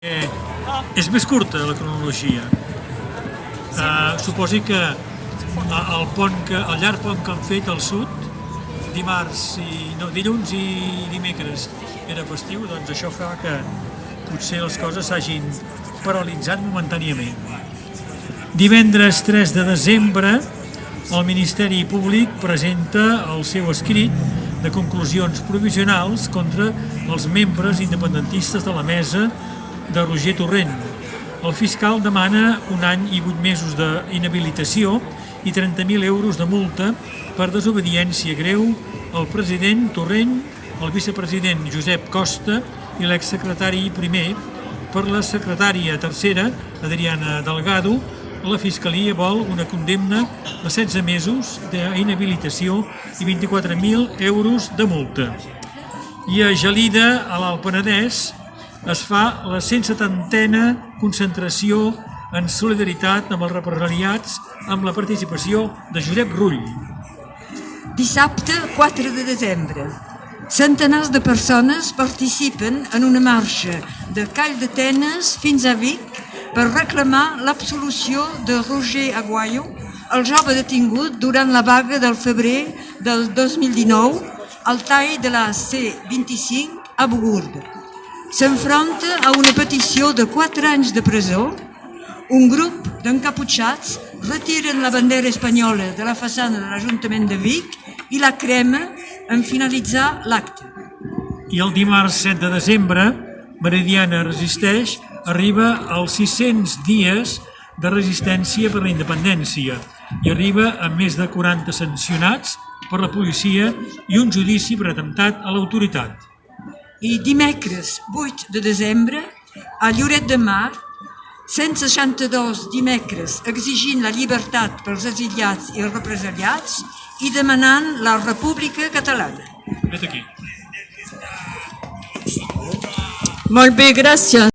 És més curta la cronologia. Suposi que el llarg pont que han fet al sud, dilluns i dimecres era festiu, doncs això fa que potser les coses s'hagin paralitzat momentàniament. Divendres 3 de desembre el Ministeri Públic presenta el seu escrit de conclusions provisionals contra els membres independentistes de la mesa de Roger Torrent. El fiscal demana 1 any i 8 mesos d'inhabilitació i 30.000 euros de multa per desobediència greu al president Torrent, el vicepresident Josep Costa i l'exsecretari primer. Per la secretària tercera, Adriana Delgado, la Fiscalia vol una condemna de 16 mesos d'inhabilitació i 24.000 euros de multa. I a Gelida, a l'Alt Penedès, es fa la 170a concentració en solidaritat amb els represaliats amb la participació de Josep Rull. Dissabte 4 de desembre. Centenars de persones participen en una marxa de Call d'Atenes fins a Vic per reclamar l'absolució de Roger Aguayo, el jove detingut durant la vaga del febrer del 2019 al tall de la C25 a Bogurd. S'enfronta a una petició de 4 anys de presó. Un grup d'encaputxats retiren la bandera espanyola de la façana de l'Ajuntament de Vic i la crema en finalitzar l'acte. I el dimarts 7 de desembre, Meridiana Resisteix arriba als 600 dies de resistència per la independència i arriba amb més de 40 sancionats per la policia i un judici per atemptat a l'autoritat. I dimecres 8 de desembre, a Lloret de Mar, 162 dimecres exigint la llibertat pels exiliats i els represaliats i demanant la República Catalana. Vet aquí. Molt bé, gràcies.